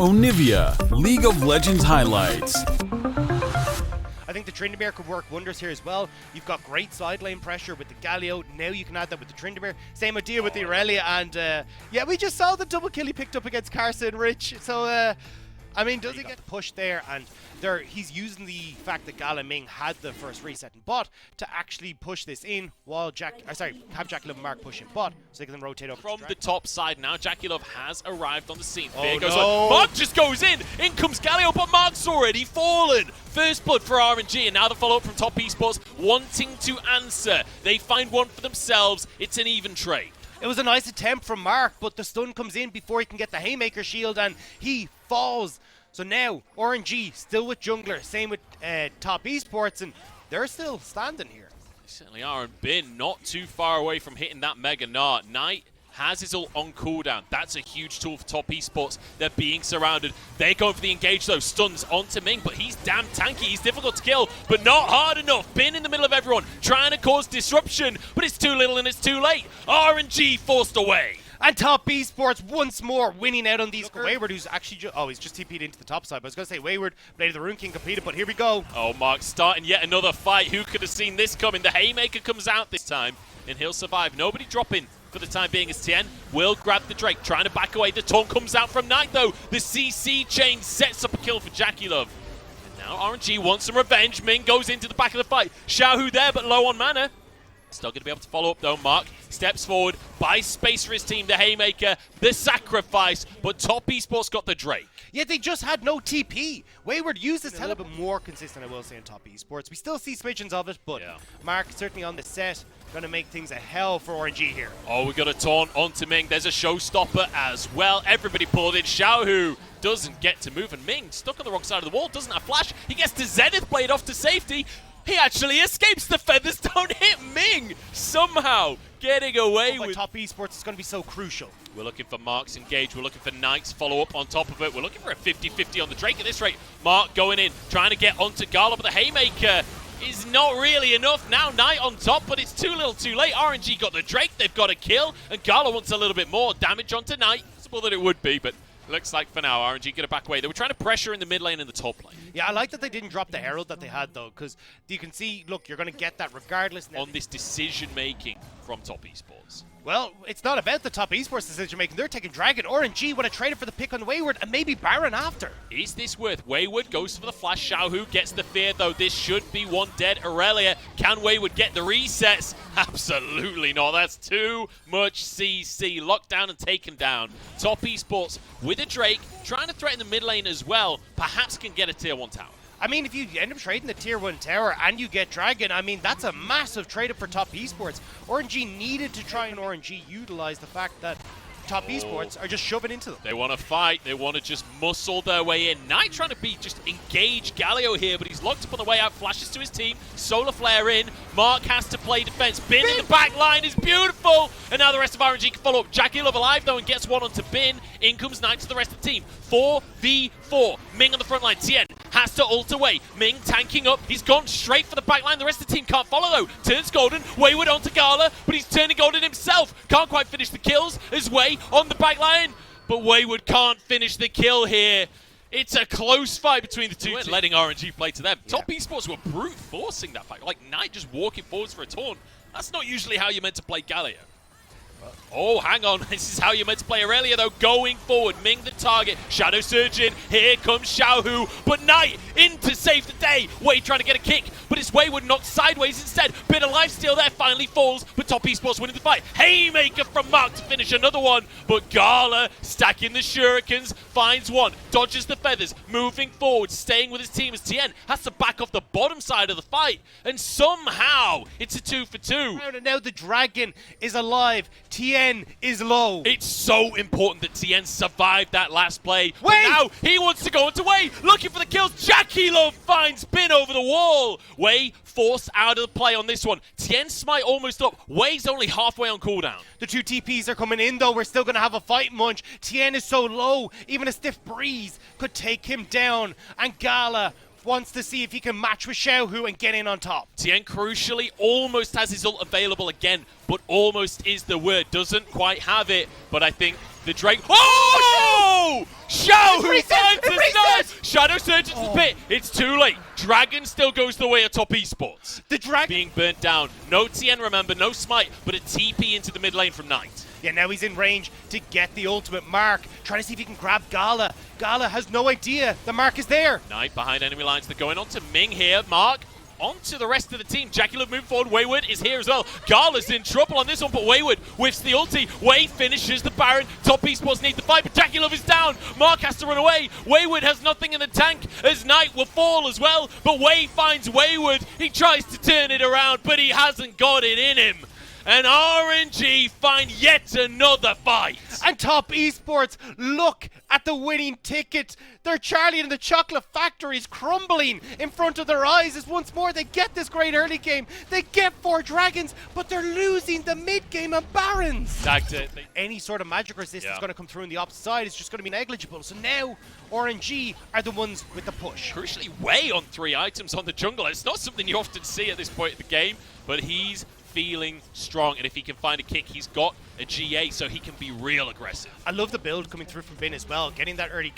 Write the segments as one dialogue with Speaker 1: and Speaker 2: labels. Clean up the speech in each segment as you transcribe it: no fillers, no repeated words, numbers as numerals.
Speaker 1: Onivia, League of Legends highlights.
Speaker 2: I think the Tryndamere could work wonders here as well. You've got great side lane pressure with the Galio. Now you can add that with the Tryndamere. Same idea with the Aurelia. And yeah, we just saw the double kill he picked up against Carson Rich. So, I mean, does he get pushed there? And he's using the fact that Gala Ming had the first reset in bot to actually push this in while have Jackie and Mark push in bot so they can then rotate over.
Speaker 3: From the top side now, Jackie Love has arrived on the scene.
Speaker 2: Oh,
Speaker 3: Fear goes
Speaker 2: no.
Speaker 3: on. Mark just goes in. In comes Galio, but Mark's already fallen. First blood for RNG, and now the follow-up from Top Esports wanting to answer. They find one for themselves. It's an even trade.
Speaker 2: It was a nice attempt from Mark, but the stun comes in before he can get the Haymaker shield, and he falls. So now, RNG still with Jungler, same with Top Esports, and they're still standing here.
Speaker 3: They certainly are, and Bin not too far away from hitting that Mega Gnar. Knight has his ult on cooldown. That's a huge tool for Top Esports. They're being surrounded. They're going for the engage though. Stuns onto Ming, but he's damn tanky. He's difficult to kill, but not hard enough. Bin in the middle of everyone, trying to cause disruption, but it's too little and it's too late. RNG forced away.
Speaker 2: And Top Esports once more winning out on these. Wayward, who's actually he's just TP'd into the top side. But I was going to say Wayward, Blade of the Rune King completed, but here we go.
Speaker 3: Oh, Mark starting yet another fight. Who could have seen this coming? The Haymaker comes out this time, and he'll survive. Nobody dropping for the time being as Tien will grab the Drake, trying to back away. The taunt comes out from Knight, though. The CC chain sets up a kill for Jackie Love. And now RNG wants some revenge. Ming goes into the back of the fight. Xiaohu there, but low on mana. Still going to be able to follow up, though. Mark steps forward, buys space for his team. The Haymaker, the sacrifice, but Top Esports got the Drake.
Speaker 2: Yeah, they just had no TP. Wayward used this a little bit more consistent, I will say, in Top Esports. We still see smidgens of it, but
Speaker 3: yeah.
Speaker 2: Mark certainly on the set, going to make things a hell for RNG here.
Speaker 3: Oh, we got a taunt onto Ming. There's a showstopper as well. Everybody pulled in. Xiaohu doesn't get to move, and Ming stuck on the wrong side of the wall, doesn't have flash. He gets the Zenith Blade off to safety. He actually escapes. The feathers don't hit Ming. Somehow getting away with
Speaker 2: Top Esports is going to be so crucial.
Speaker 3: We're looking for Mark's engage. We're looking for Knight's follow-up on top of it. We're looking for a 50-50 on the Drake at this rate. Mark going in, trying to get onto Gala, but the Haymaker is not really enough. Now Knight on top, but it's too little too late. RNG got the Drake. They've got a kill, and Gala wants a little bit more damage onto Knight. Possible that it would be, but looks like for now, RNG get it back away. They were trying to pressure in the mid lane and the top lane.
Speaker 2: Yeah, I like that they didn't drop the Herald that they had, though, because you can see, look, you're going to get that regardless.
Speaker 3: On this decision-making from Top Esports.
Speaker 2: Well, it's not about the Top Esports decision-making. They're taking Dragon. RNG would have traded for the pick on Wayward and maybe Baron after.
Speaker 3: Is this worth? Wayward goes for the flash. Xiaohu gets the fear, though. This should be one dead Aurelia. Can Wayward get the resets? Absolutely not. That's too much CC. Locked down and taken down. Top Esports with a Drake, trying to threaten the mid lane as well. Perhaps can get a tier 1 tower.
Speaker 2: I mean, if you end up trading the tier 1 tower and you get Dragon, I mean, that's a massive trade-up for Top Esports. RNG needed to try and RNG utilize the fact that Top Esports are just shoving into them.
Speaker 3: They want to fight. They want to just muscle their way in. Knight trying to just engage Galio here, but he's locked up on the way out. Flashes to his team. Solar Flare in. Mark has to play defense. Bin in the back line is beautiful. And now the rest of RNG can follow up. Jackie Love alive, though, and gets one onto Bin. In comes Knight to the rest of the team. 4v4. Ming on the front line. Tien has to ult away. Ming tanking up. He's gone straight for the back line. The rest of the team can't follow, though. Turns Golden. Wayward onto Gala, but he's turning Golden himself. Can't quite finish the kills. His way on the back line, but Wayward can't finish the kill here. It's a close fight between the two teams. Letting RNG play to them. Yeah. Top Esports were brute forcing that fight. Like Knight just walking forwards for a taunt. That's not usually how you're meant to play Galio. Oh, hang on. This is how you're meant to play Aurelia, though. Going forward, Ming the target. Shadow Surge in. Here comes Xiaohu. But Knight in to save the day. Wade trying to get a kick, but it's Wayward knocked sideways instead. Bit of lifesteal there, finally falls, but Top Esports winning the fight. Haymaker from Mark to finish another one, but Gala stacking the shurikens, finds one, dodges the feathers, moving forward, staying with his team as Tien has to back off the bottom side of the fight, and somehow it's a 2 for 2.
Speaker 2: And now the Dragon is alive. Tien is low.
Speaker 3: It's so important that Tien survived that last play. But now he wants to go into Wei, looking for the kills. Jackie Love finds Bin over the wall. Wei forced out of the play on this one. Tien's smite almost up. Wei's only halfway on cooldown.
Speaker 2: The two TPs are coming in, though. We're still going to have a fight, Munch. Tien is so low. Even a stiff breeze could take him down. And Gala wants to see if he can match with Xiaohu and get in on top.
Speaker 3: Tien crucially almost has his ult available again, but almost is the word. Doesn't quite have it, but I think the Drake... Oh! No! Xiao who
Speaker 2: resets!
Speaker 3: finds
Speaker 2: It
Speaker 3: the
Speaker 2: resets!
Speaker 3: snipe! Shadow Surge into the pit. It's too late. Dragon still goes the way of top esports.
Speaker 2: The Dragon
Speaker 3: Being burnt down. No TN, remember, no smite, but a TP into the mid lane from Knight.
Speaker 2: Yeah, now he's in range to get the ultimate mark. Trying to see if he can grab Gala. Gala has no idea the mark is there.
Speaker 3: Knight behind enemy lines. They're going on to Ming here. Mark onto the rest of the team. Jackie Love moving forward. Wayward is here as well. Gala's in trouble on this one, but Wayward whiffs the ulti. Way finishes the Baron. Top esports need the fight, but Jackie Love is down. Mark has to run away. Wayward has nothing in the tank as Knight will fall as well, but Way finds Wayward. He tries to turn it around, but he hasn't got it in him. And RNG find yet another fight.
Speaker 2: And Top Esports, look at the winning ticket. Their Charlie and the Chocolate Factory is crumbling in front of their eyes as once more they get this great early game. They get 4 dragons, but they're losing the mid game and Barons. Any sort of magic resistance going to come through on the opposite side is just going to be negligible. So now RNG are the ones with the push.
Speaker 3: Crucially, Way on 3 items on the jungle. It's not something you often see at this point in the game, but he's feeling strong, and if he can find a kick, he's got a GA, so he can be real aggressive.
Speaker 2: I love the build coming through from Bin as well, getting that early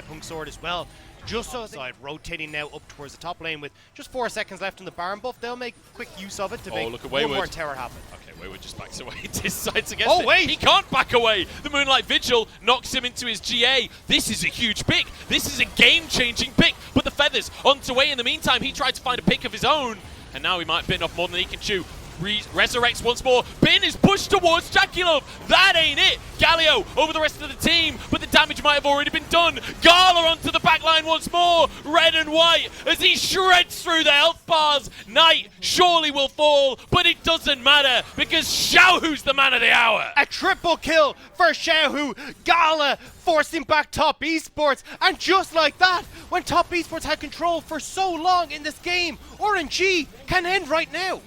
Speaker 2: Punk Sword as well. Just so side, rotating now up towards the top lane with just 4 seconds left on the Baron buff. They'll make quick use of it to make one more tower happen.
Speaker 3: Okay, Wayward just backs away, decides against it.
Speaker 2: Oh, wait!
Speaker 3: He can't back away! The Moonlight Vigil knocks him into his GA. This is a huge pick. This is a game-changing pick. But the feathers onto Way in the meantime. He tried to find a pick of his own, and now he might have bitten off more than he can chew. Resurrects once more. Bin is pushed towards Jackie Love. That ain't it. Galio over the rest of the team, but the damage might have already been done. Gala onto the back line once more. Red and white as he shreds through the health bars. Knight surely will fall, but it doesn't matter because Xiaohu's the man of the hour.
Speaker 2: A triple kill for Xiaohu. Gala forcing back Top Esports, and just like that, when Top Esports had control for so long in this game, RNG can end right now.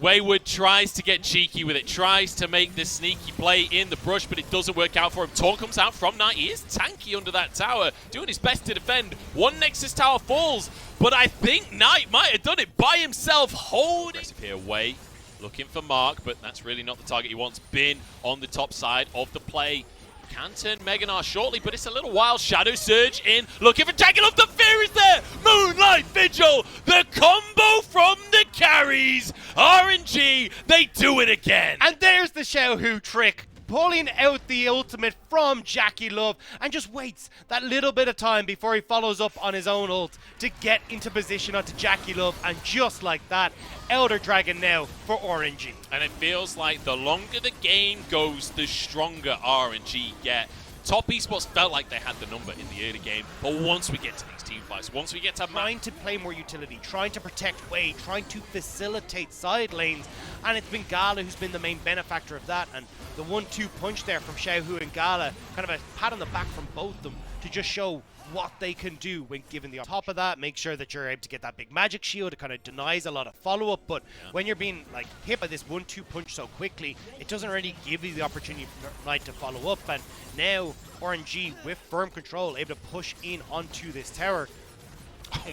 Speaker 3: Wayward tries to get cheeky with it, tries to make this sneaky play in the brush, but it doesn't work out for him. Taunt comes out from Knight. He is tanky under that tower, doing his best to defend. One Nexus tower falls, but I think Knight might have done it by himself. Hold it. Here, Way looking for Mark, but that's really not the target he wants. Bin on the top side of the play. Can turn Meganar shortly, but it's a little while. Shadow Surge in, looking for Jackie Love. The fear is there. Moonlight Vigil, the combo from the carries. RNG, they do it again.
Speaker 2: And there's the Xiaohu trick, pulling out the ultimate from Jackie Love, and just waits that little bit of time before he follows up on his own ult to get into position onto Jackie Love, and just like that, Elder Dragon now for RNG.
Speaker 3: And it feels like the longer the game goes, the stronger RNG get. Top Esports felt like they had the number in the early game, but once we get to these team fights, once we get to
Speaker 2: trying to play more utility, trying to protect Way, trying to facilitate side lanes, and it's been Gala who's been the main benefactor of that, and the 1-2 punch there from Xiaohu and Gala, kind of a pat on the back from both of them to just show what they can do when given the top of that. Make sure that you're able to get that big magic shield. It kind of denies a lot of follow-up, but when you're being like hit by this 1-2 punch so quickly, it doesn't really give you the opportunity for Knight to follow up. And now RNG with firm control able to push in onto this tower.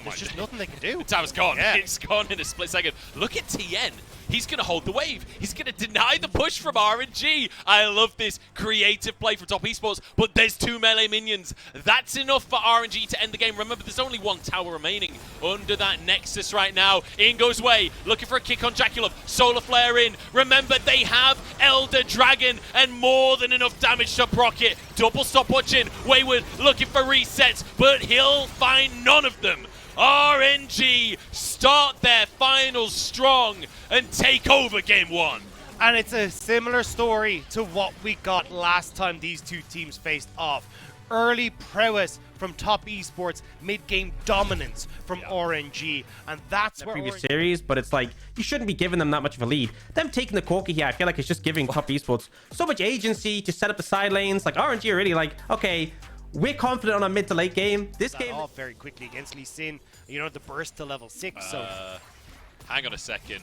Speaker 2: There's just nothing they can do.
Speaker 3: The tower's gone.
Speaker 2: Yeah.
Speaker 3: It's gone in a split second. Look at TN. He's going to hold the wave. He's going to deny the push from RNG. I love this creative play from Top Esports, but there's 2 melee minions. That's enough for RNG to end the game. Remember, there's only 1 tower remaining under that Nexus right now. In goes Way, looking for a kick on Jackie Love. Solar Flare in. Remember, they have Elder Dragon and more than enough damage to proc it. Double stopwatching. Wayward looking for resets, but he'll find none of them. RNG start their finals strong and take over game 1.
Speaker 2: And it's a similar story to what we got last time these two teams faced off. Early prowess from Top Esports, mid-game dominance from RNG, and that's where
Speaker 4: previous series, but it's like you shouldn't be giving them that much of a lead. Them taking the Corki here, I feel like it's just giving Top Esports so much agency to set up the side lanes. Like RNG are really like, okay, we're confident on a mid to late game. This game
Speaker 2: off very quickly against Lee Sin. You know, the burst to level 6. So
Speaker 3: hang on a second.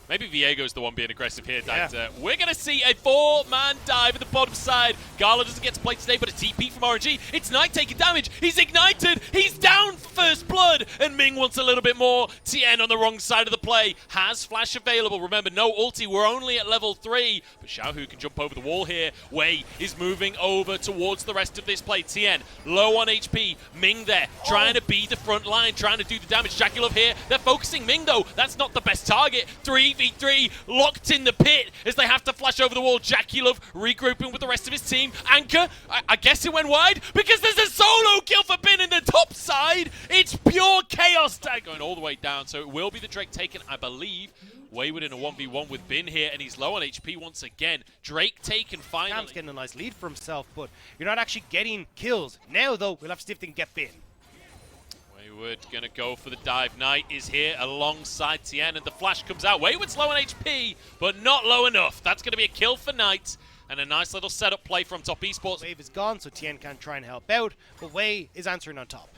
Speaker 3: Maybe Viego's the one being aggressive here, Danta. We're going to see a 4-man dive at the bottom side. Gala doesn't get to play today, but a TP from RNG. It's Knight taking damage. He's ignited. He's down for first blood. And Ming wants a little bit more. TN on the wrong side of the play. Has flash available. Remember, no ulti. We're only at level 3. But Xiaohu can jump over the wall here. Wei is moving over towards the rest of this play. TN low on HP. Ming there, trying to be the front line, trying to do the damage. Jackie here. They're focusing Ming, though. That's not the best target. 3v3 locked in the pit as they have to flash over the wall. Jackie Love regrouping with the rest of his team. Anchor, I guess it went wide because there's a solo kill for Bin in the top side. It's pure chaos. Going all the way down, so it will be the Drake taken, I believe. Wayward in a 1v1 with Bin here, and he's low on HP once again. Drake taken finally.
Speaker 2: Cam's getting a nice lead for himself, but you're not actually getting kills. Now, though, we'll have to see if they can get Bin.
Speaker 3: Wayward gonna go for the dive. Knight is here alongside Tien, and the flash comes out. Wayward's low on HP, but not low enough. That's gonna be a kill for Knight, and a nice little setup play from Top Esports.
Speaker 2: Wave is gone, so Tien can't try and help out, but Wei is answering on top.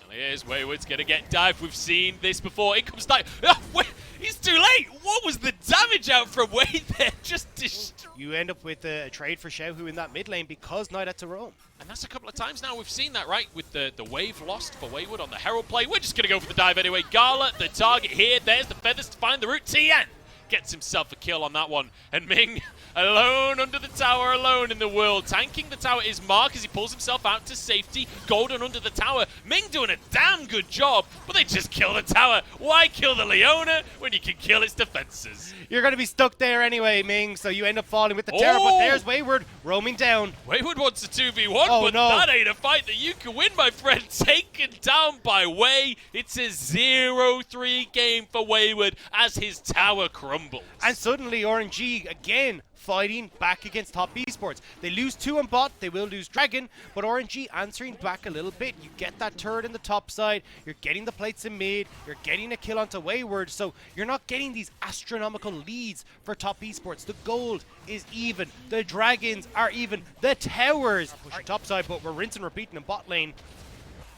Speaker 3: And here's Wayward's gonna get dived. We've seen this before. In comes Knight. Oh, wait, he's too late. What was the damage out from Wei there? Just destroyed.
Speaker 2: You end up with a trade for Xiaohu in that mid lane because Knight had to roam.
Speaker 3: And that's a couple of times now we've seen that, right? With the wave lost for Wayward on the Herald play. We're just going to go for the dive anyway. Gala, the target here. There's the feathers to find the route. Tien gets himself a kill on that one. And Ming, alone under the tower, alone in the world. Tanking the tower is Mark as he pulls himself out to safety. Golden under the tower. Ming doing a damn good job, but they just kill the tower. Why kill the Leona when you can kill its defenses?
Speaker 2: You're going to be stuck there anyway, Ming, so you end up falling with the tower, but there's Wayward roaming down.
Speaker 3: Wayward wants a 2v1, but that ain't a fight that you can win, my friend. Taken down by Wei. It's a 0-3 game for Wayward as his tower crumbles.
Speaker 2: And suddenly RNG again fighting back against Top Esports. They lose 2 on bot, they will lose Dragon, but RNG answering back a little bit. You get that turret in the top side, you're getting the plates in mid, you're getting a kill onto Wayward, so you're not getting these astronomical leads for Top Esports. The gold is even, the Dragons are even, the towers are top side, but we're rinse and repeating in bot lane.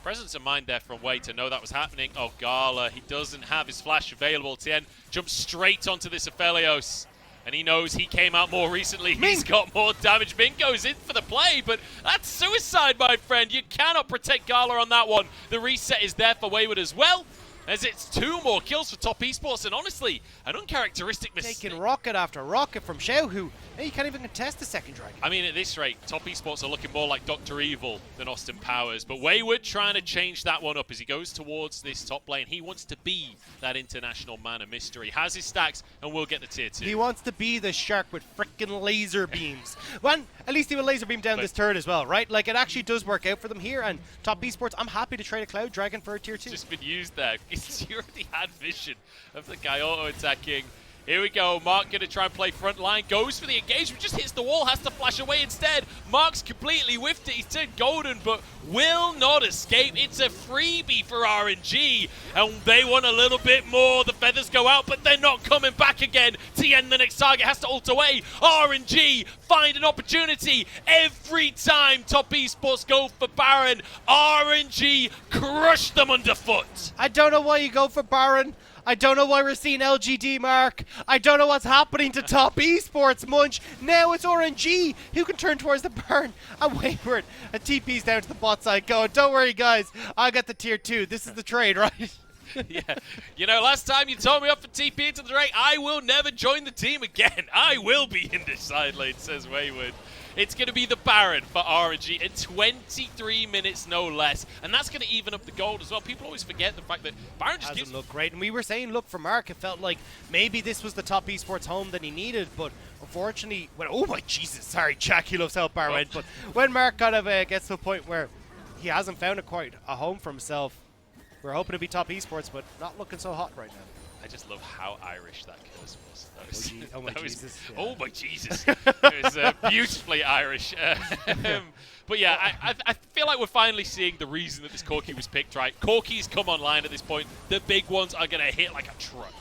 Speaker 3: Presence of mind there from Wei to know that was happening. Oh, Gala, he doesn't have his flash available. Tien jumps straight onto this Aphelios. And he knows he came out more recently.
Speaker 2: Ming.
Speaker 3: He's got more damage. Ming goes in for the play, but that's suicide, my friend. You cannot protect Gala on that one. The reset is there for Wayward as well, as it's 2 more kills for Top Esports, and honestly, an uncharacteristic mistake.
Speaker 2: Taking rocket after rocket from Xiaohu. Now you can't even contest the second Dragon.
Speaker 3: I mean, at this rate, Top Esports are looking more like Dr. Evil than Austin Powers, but Wayward trying to change that one up as he goes towards this top lane. He wants to be that international man of mystery. Has his stacks, and will get the tier 2.
Speaker 2: He wants to be the shark with frickin' laser beams. Well, at least he will laser beam down this turret as well, right? Like, it actually does work out for them here, and Top Esports, I'm happy to trade a Cloud Dragon for a tier 2.
Speaker 3: Just been used there. You already had vision of the guy auto-attacking. Here we go. Mark going to try and play front line. Goes for the engagement. Just hits the wall. Has to flash away instead. Mark's completely whiffed it. He's turned golden, but will not escape. It's a freebie for RNG. And they want a little bit more. The feathers go out, but they're not coming back again. TN, the next target, has to ult away. RNG find an opportunity. Every time Top Esports go for Baron, RNG crush them underfoot.
Speaker 2: I don't know why you go for Baron. I don't know why we're seeing LGD, Mark. I don't know what's happening to Top Esports, Munch. Now it's RNG who can turn towards the Baron. And Wayward, a TP's down to the bot side going, don't worry, guys. I got the tier 2. This is the trade, right?
Speaker 3: Yeah. You know, last time you told me off for TP into the Drake, I will never join the team again. I will be in this side lane, says Wayward. It's going to be the Baron for RNG in 23 minutes, no less. And that's going to even up the gold as well. People always forget the fact that Baron just
Speaker 2: doesn't look great. And we were saying, look, for Mark, it felt like maybe this was the Top Esports home that he needed. But unfortunately, oh my Jesus, sorry, Jackie loves how Bar went. But when Mark kind of gets to a point where he hasn't found quite a home for himself, we're hoping to be Top Esports, but not looking so hot right now.
Speaker 3: I just love how Irish that curse was.
Speaker 2: Oh my Jesus. Yeah.
Speaker 3: Oh my Jesus. It was beautifully Irish. But yeah, I feel like we're finally seeing the reason that this Corki was picked, right? Corki's come online at this point. The big ones are going to hit like a truck.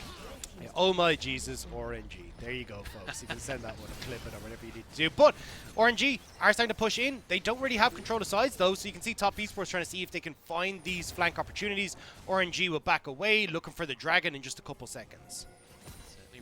Speaker 2: Yeah, oh my Jesus, RNG. There you go, folks. You can send that one, clip it, or whatever you need to do. But RNG are starting to push in. They don't really have control of sides, though, so you can see Top Esports trying to see if they can find these flank opportunities. RNG will back away, looking for the Dragon in just a couple seconds.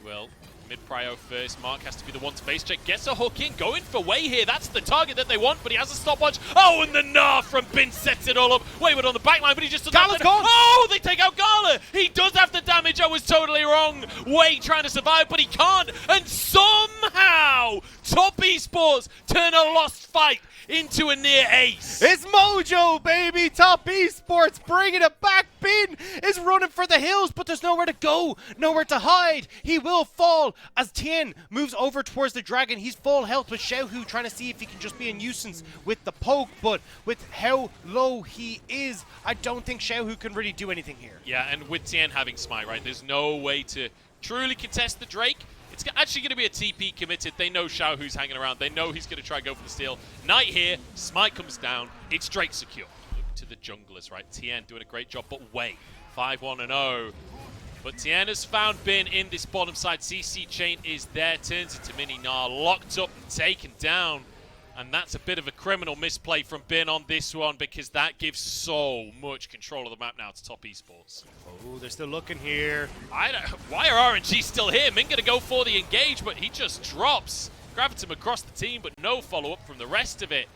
Speaker 3: will. Mid-prio first. Mark has to be the one to face check. Gets a hook in. Going for Way here. That's the target that they want, but he has a stopwatch. Oh, and the Gnar from Bin sets it all up. Wayward on the backline, but he just doesn't have
Speaker 2: Gone.
Speaker 3: Oh, they take out Gala. He does have the damage. I was totally wrong. Way trying to survive, but he can't. And somehow, Top Esports turn a lost fight into a near ace.
Speaker 2: It's Mojo, baby! Top Esports bringing it back. Bin is running for the hills, but there's nowhere to go, nowhere to hide. He will fall as Tien moves over towards the dragon. He's full health with Xiaohu, trying to see if he can just be a nuisance with the poke, but with how low he is, I don't think Xiaohu can really do anything here.
Speaker 3: Yeah, and with Tien having Smite, right, there's no way to truly contest the Drake. It's actually going to be a TP committed. They know Xiaohu's hanging around. They know he's going to try and go for the steal. Knight here, Smite comes down. It's Drake secure. Look to the junglers, right? Tien doing a great job, but Way, 5-1-0. But Tien has found Bin in this bottom side. CC chain is there, turns into Mini Gnar, locked up and taken down. And that's a bit of a criminal misplay from Bin on this one, because that gives so much control of the map now to Top Esports.
Speaker 2: Oh, they're still looking here.
Speaker 3: Why are RNG still here? Min gonna go for the engage, but he just drops. Gravitum across the team, but no follow-up from the rest of it.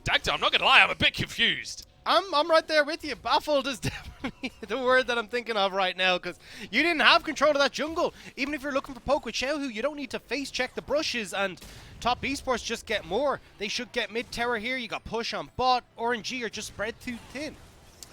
Speaker 3: Dagda, I'm not gonna lie, I'm a bit confused.
Speaker 2: I'm right there with you. Baffled is definitely the word that I'm thinking of right now, because you didn't have control of that jungle. Even if you're looking for poke with Xiaohu, you don't need to face check the brushes, and Top Esports just get more. They should get mid tower here. You got push on bot. RNG are just spread too thin.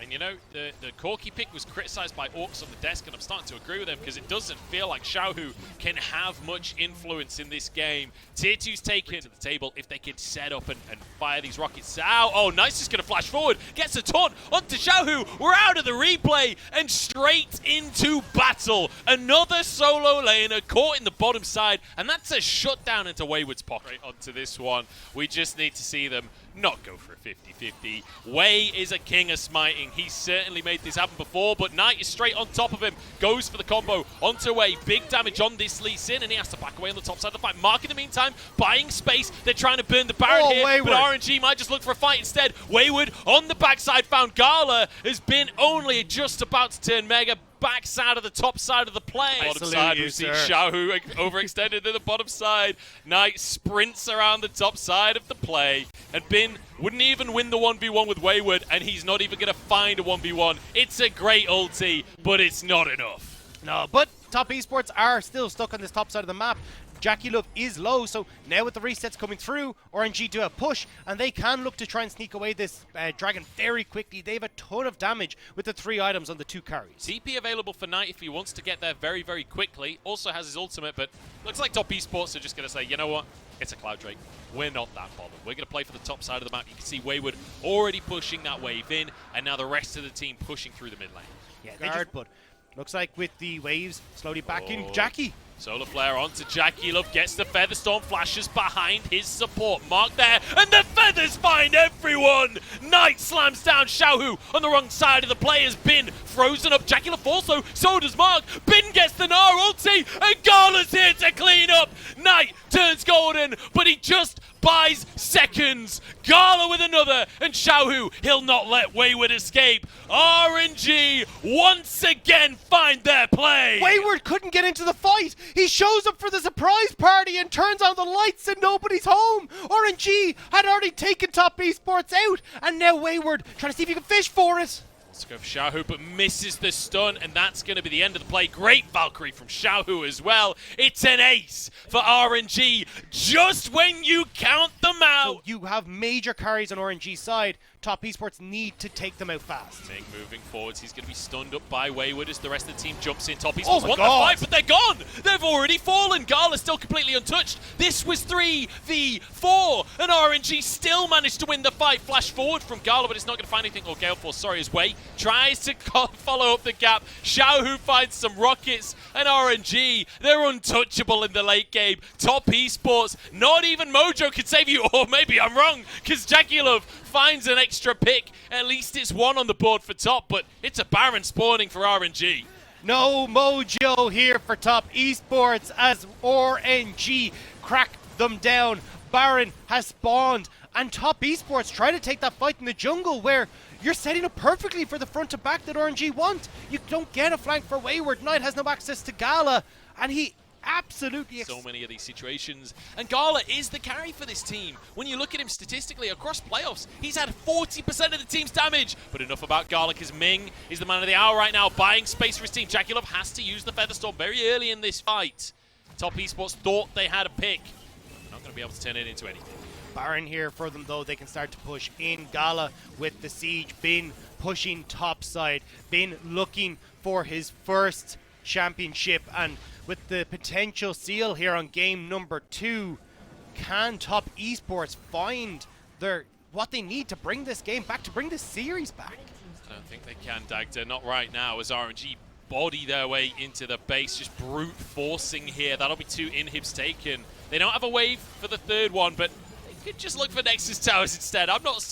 Speaker 3: And you know, the Corki pick was criticized by Orcs on the desk, and I'm starting to agree with them, because it doesn't feel like Xiaohu can have much influence in this game. Tier 2's taken to the table if they can set up and fire these rockets out. Oh, Nice is going to flash forward, gets a taunt onto Xiaohu. We're out of the replay and straight into battle. Another solo laner caught in the bottom side, and that's a shutdown into Wayward's pocket. Right onto this one. We just need to see them not go for a 50-50. Way is a king of smiting. He's certainly made this happen before, but Knight is straight on top of him. Goes for the combo onto Way. Big damage on this Lee Sin, and he has to back away on the top side of the fight. Mark in the meantime, buying space. They're trying to burn the Baron here,
Speaker 2: Wayward.
Speaker 3: but RNG might just look for a fight instead. Wayward on the backside found Gala. Has been only just about to turn Mega. Backside of the top side of the play. Bottom side, we've seen Xiaohu overextended to the bottom side. Knight sprints around the top side of the play, and Bin wouldn't even win the 1v1 with Wayward, and he's not even going to find a 1v1. It's a great ulti, but it's not enough.
Speaker 2: No, but Top Esports are still stuck on this top side of the map. Jackie Love is low, so now with the resets coming through, RNG do a push, and they can look to try and sneak away this dragon very quickly. They have a ton of damage with the 3 items on the 2 carries.
Speaker 3: TP available for Knight if he wants to get there very, very quickly. Also has his ultimate, but looks like Top Esports are just going to say, you know what? It's a Cloud Drake. We're not that bothered. We're going to play for the top side of the map. You can see Wayward already pushing that wave in, and now the rest of the team pushing through the mid lane.
Speaker 2: Yeah, but looks like with the waves slowly back in, Jackie.
Speaker 3: Solar Flare onto Jackie Love, gets the Featherstorm, flashes behind his support. Mark there, and the feathers find everyone! Knight slams down Xiaohu on the wrong side of the play, has been frozen up. Jackie Love also, so does Mark. Bin gets the Gnar ulti, and Gala's here to clean up. Knight turns golden, but he just buys seconds. Gala with another, and Xiaohu, he'll not let Wayward escape. RNG once again find their play.
Speaker 2: Wayward couldn't get into the fight. He shows up for the surprise party and turns on the lights and nobody's home. RNG had already taken Top Esports out, and now Wayward trying to see if he can fish for it.
Speaker 3: Let's go for Xiaohu, but misses the stun, and that's going to be the end of the play. Great Valkyrie from Xiaohu as well. It's an ace for RNG, just when you count them out.
Speaker 2: So you have major carries on RNG's side. Top Esports need to take them out fast.
Speaker 3: Mig moving forwards. He's going to be stunned up by Wayward as the rest of the team jumps in. Top Esports
Speaker 2: Oh my
Speaker 3: want the
Speaker 2: God.
Speaker 3: fight, but they're gone. They've already fallen. Gala's still completely untouched. This was 3v4, and RNG still managed to win the fight. Flash forward from Gala, but it's not going to find anything. Or Gale Force, sorry, his way. Tries to follow up the gap. Xiaohu finds some rockets, and RNG, they're untouchable in the late game. Top Esports, not even Mojo could save you. Or maybe I'm wrong, because Jackie Love finds an extra pick. At least it's 1 on the board for top, but it's a Baron spawning for RNG.
Speaker 2: No Mojo here for Top Esports as RNG crack them down. Baron has spawned, and Top Esports try to take that fight in the jungle where you're setting up perfectly for the front to back that RNG want. You don't get a flank for Wayward. Knight has no access to Gala, and he absolutely...
Speaker 3: So many of these situations. And Gala is the carry for this team. When you look at him statistically across playoffs, he's had 40% of the team's damage. But enough about Gala, because Ming is the man of the hour right now, buying space for his team. JackieLove has to use the Featherstorm very early in this fight. Top Esports thought they had a pick. They're not going to be able to turn it into anything.
Speaker 2: Baron here for them, though. They can start to push in. Gala with the siege. Bin pushing top side. Bin looking for his first championship, and with the potential seal here on game number 2, can Top Esports find what they need to bring this game back, to bring this series back?
Speaker 3: I don't think they can, Dagda. Not right now, as RNG body their way into the base, just brute forcing here. That'll be 2 inhibs taken. They don't have a wave for the 3rd one, but they could just look for Nexus Towers instead. I'm not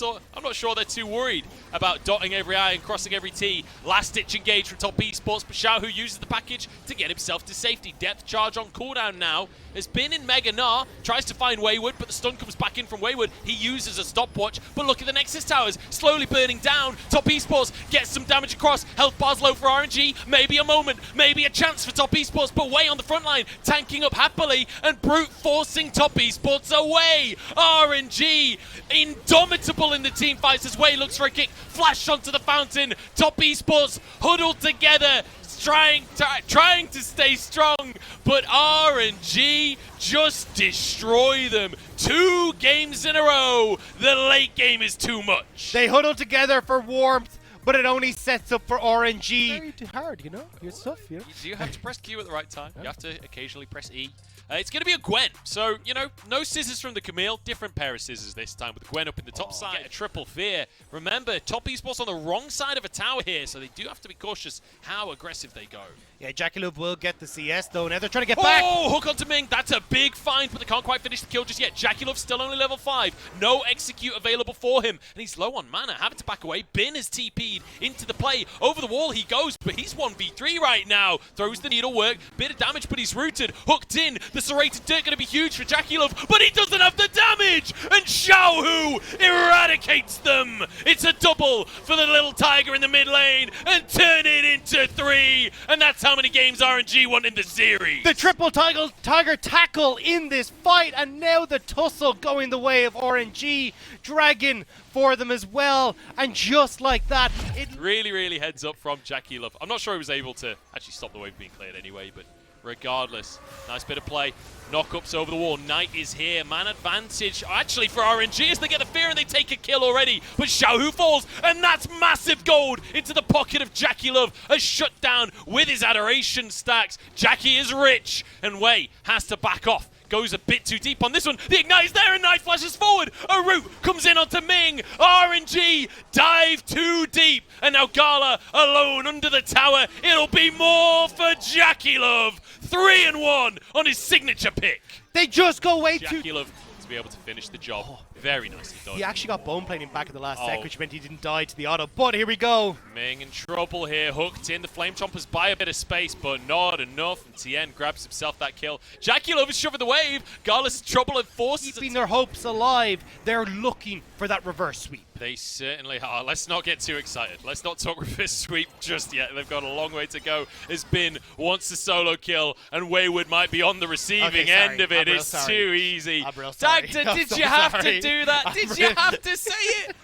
Speaker 3: sure they're too worried about dotting every I and crossing every T. Last ditch engage from Top Esports, but Xiaohu uses the package to get himself to safety. Depth charge on cooldown now. Has been in Mega Gnar, tries to find Wayward, but the stun comes back in from Wayward. He uses a stopwatch, but look at the Nexus Towers, slowly burning down. Top Esports gets some damage across. Health bars low for RNG. Maybe a moment, maybe a chance for Top Esports, but Way on the front line, tanking up happily and brute forcing Top Esports away. RNG, indomitable in the team fights as Way looks for a kick. Flash onto the fountain. Top Esports huddled together, trying to stay strong, but RNG just destroy them. 2 games in a row. The late game is too much.
Speaker 2: They huddle together for warmth, but it only sets up for RNG. Very hard, you know? Your stuff, you know?
Speaker 3: You have to press Q at the right time. You have to occasionally press E. It's going to be a Gwen, so, you know, no scissors from the Camille, different pair of scissors this time with Gwen up in the top side. Get a triple fear. Remember, Top Esports on the wrong side of a tower here, so they do have to be cautious how aggressive they go.
Speaker 2: Yeah, JackieLove will get the CS, though. Now they're trying to get back.
Speaker 3: Oh, hook onto Ming. That's a big find, but they can't quite finish the kill just yet. JackieLove still only level 5. No execute available for him, and he's low on mana, having to back away. Bin is TP'd into the play. Over the wall he goes, but he's 1v3 right now. Throws the needle work. Bit of damage, but he's rooted. Hooked in. The serrated dirt going to be huge for JackieLove, but he doesn't have the damage, and Xiaohu eradicates them. It's a double for the little tiger in the mid lane, and turn it into 3, and that's how many games RNG won in the series.
Speaker 2: The triple tiger tackle in this fight, and now the tussle going the way of RNG. Dragon for them as well, and just like that, it
Speaker 3: really heads up from JackieLove. I'm not sure he was able to actually stop the wave being cleared anyway, but regardless, nice bit of play. Knockups over the wall. Knight is here. Man advantage actually for RNG as they get the fear and they take a kill already. But Xiaohu falls, and that's massive gold into the pocket of JackieLove. A shutdown with his adoration stacks. Jackie is rich, and Wei has to back off. Goes a bit too deep on this one. The ignite is there, and Knight flashes forward. A root comes in onto Ming. RNG dive too deep, and now Gala alone under the tower. It'll be more for JackieLove. 3-1 on his signature pick.
Speaker 2: They just go way too...
Speaker 3: JackieLove to be able to finish the job. Very nicely done.
Speaker 2: He actually got bone plating back in the last sec, which meant he didn't die to the auto. But here we go.
Speaker 3: Ming in trouble here. Hooked in. The Flame Chompers buy a bit of space, but not enough. And Tien grabs himself that kill. JackieLove is shoving the wave. Gala's in trouble and forces
Speaker 2: keeping their hopes alive. They're looking for that reverse sweep.
Speaker 3: They certainly are. Let's not get too excited. Let's not talk reverse sweep just yet. They've got a long way to go. As Bin wants a solo kill, and Wayward might be on the receiving end of it. It's too easy. Dagda, did you have to do that? Did you have to say it?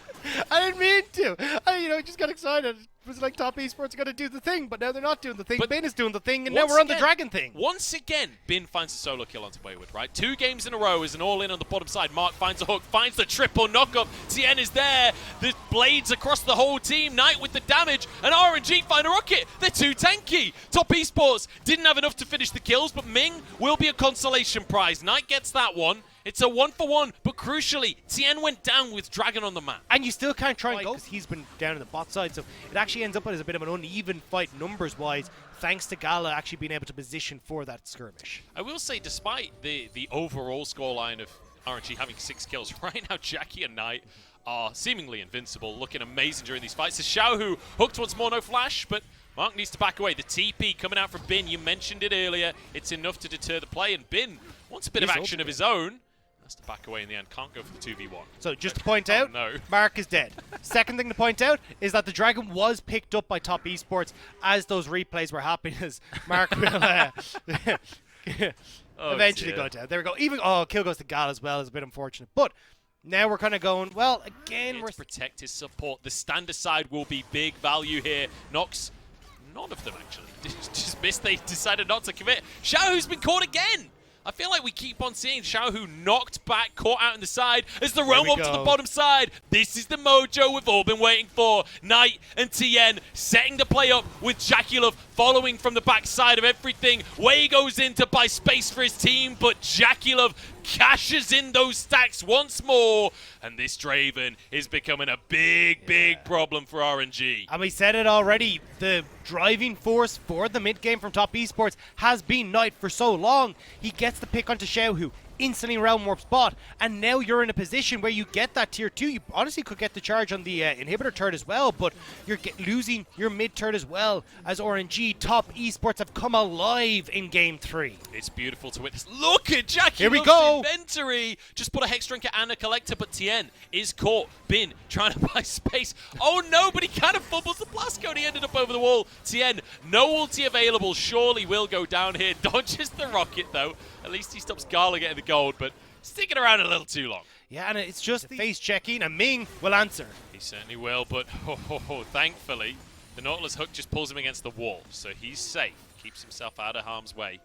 Speaker 2: I didn't mean to. I just got excited. It was like Top Esports are going to do the thing, but now they're not doing the thing. But Bin is doing the thing, and now we're on the Dragon thing.
Speaker 3: Once again, Bin finds a solo kill onto Wayward, right? 2 games in a row is an all-in on the bottom side. Mark finds a hook, finds the triple knockup. Tien is there. The blades across the whole team. Knight with the damage, and RNG find a rocket. They're too tanky. Top Esports didn't have enough to finish the kills, but Ming will be a consolation prize. Knight gets that one. It's a 1-for-1, but crucially, Tien went down with Dragon on the map.
Speaker 2: And you still can't try and go because he's been down in the bot side, so it actually ends up as a bit of an uneven fight numbers-wise, thanks to Gala actually being able to position for that skirmish.
Speaker 3: I will say, despite the overall scoreline of RNG having 6 kills, right now Jackie and Knight are seemingly invincible, looking amazing during these fights. It's Xiaohu hooked once more, no flash, but Mark needs to back away. The TP coming out from Bin, you mentioned it earlier. It's enough to deter the play, and Bin wants a bit of action of his own. Has to back away in the end. Can't go for the 2v1.
Speaker 2: So just to point out,
Speaker 3: no.
Speaker 2: Mark is dead. Second thing to point out is that the Dragon was picked up by Top Esports as those replays were happening. As Mark will eventually go down. There we go. Even kill goes to Gal as well. Is a bit unfortunate, but now we're kind of going. Well, again, we're
Speaker 3: to protect his support. The standard side will be big value here. Nox, none of them actually just missed. They decided not to commit. Xiaohu's been caught again. I feel like we keep on seeing Xiaohu knocked back, caught out in the side as the roam up to the bottom side. This is the mojo we've all been waiting for. Knight and TN setting the play up with Jackulov following from the backside of everything. Wei goes in to buy space for his team, but Jackulov cashes in those stacks once more. And this Draven is becoming a big problem for RNG.
Speaker 2: And we said it already, the driving force for the mid game from Top Esports has been Knight for so long. He gets the pick onto Xiaohu, instantly realm warp spot, and now you're in a position where you get that tier 2. You honestly could get the charge on the inhibitor turret as well, but you're losing your mid turret as well, as RNG Top Esports have come alive in game 3.
Speaker 3: It's beautiful to witness. Look at Jackie.
Speaker 2: Here we go.
Speaker 3: Inventory. Just put a Hex Drinker and a Collector, but Tien is caught. Bin trying to buy space. Oh no, but he kind of fumbles the blast code. He ended up over the wall. Tien, no ulti available. Surely will go down here. Dodges the rocket though. At least he stops Gala getting the gold, but sticking around a little too long.
Speaker 2: Yeah, and it's just the face checking, and Ming will answer.
Speaker 3: He certainly will, but thankfully, the Nautilus hook just pulls him against the wall, so he's safe. Keeps himself out of harm's way.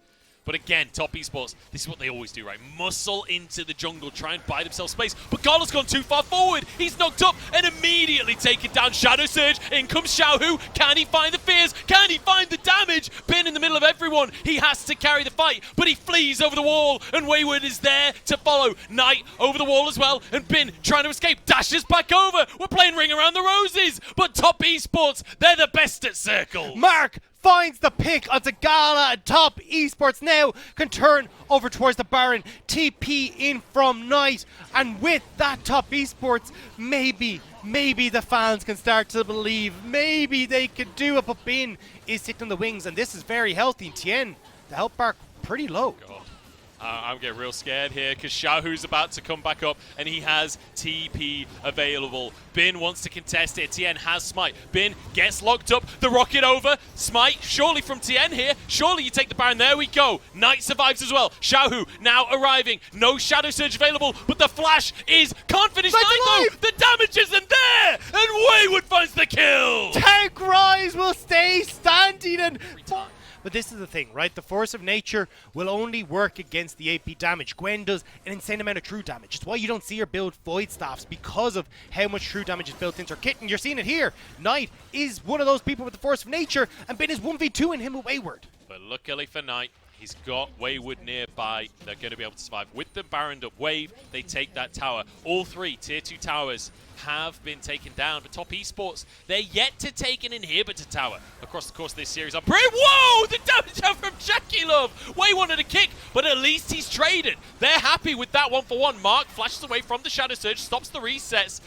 Speaker 3: But again, Top Esports, this is what they always do, right? Muscle into the jungle, try and buy themselves space. But Gala's gone too far forward. He's knocked up and immediately taken down. Shadow Surge, in comes Xiaohu. Can he find the fears? Can he find the damage? Bin in the middle of everyone. He has to carry the fight, but he flees over the wall, and Wayward is there to follow. Knight over the wall as well, and Bin trying to escape. Dashes back over. We're playing Ring Around the Roses, but Top Esports, they're the best at circles.
Speaker 2: Mark finds the pick onto Gala, and Top Esports now can turn over towards the Baron. TP in from Knight, and with that Top Esports, maybe the fans can start to believe. Maybe they could do it, but Bin is sitting on the wings, and this is very healthy. Tien, the health bar pretty low.
Speaker 3: God. I'm getting real scared here because Xiaohu's about to come back up and he has TP available. Bin wants to contest it. Tien has Smite. Bin gets locked up. The rocket over. Smite surely from Tien here. Surely you take the Baron. There we go. Knight survives as well. Xiaohu now arriving. No Shadow Surge available, but the flash is can't finish Knight though. The damage isn't there, and Wayward finds the kill.
Speaker 2: Tank Rise will stay standing, and but this is the thing, right? The force of nature will only work against the AP damage. Gwen does an insane amount of true damage. It's why you don't see her build Void Staffs, because of how much true damage is built into her kit. And you're seeing it here. Knight is one of those people with the force of nature, and Bin is 1v2 in him with Wayward.
Speaker 3: But luckily for Knight, he's got Wayward nearby. They're going to be able to survive. With the Baron up wave, they take that tower. All 3 tier 2 towers have been taken down. But Top Esports, they're yet to take an inhibitor tower across the course of this series. Whoa! The damage out from Jackulov! Way wanted a kick, but at least he's traded. They're happy with that 1-for-1. Mark flashes away from the Shadow Surge, stops the resets,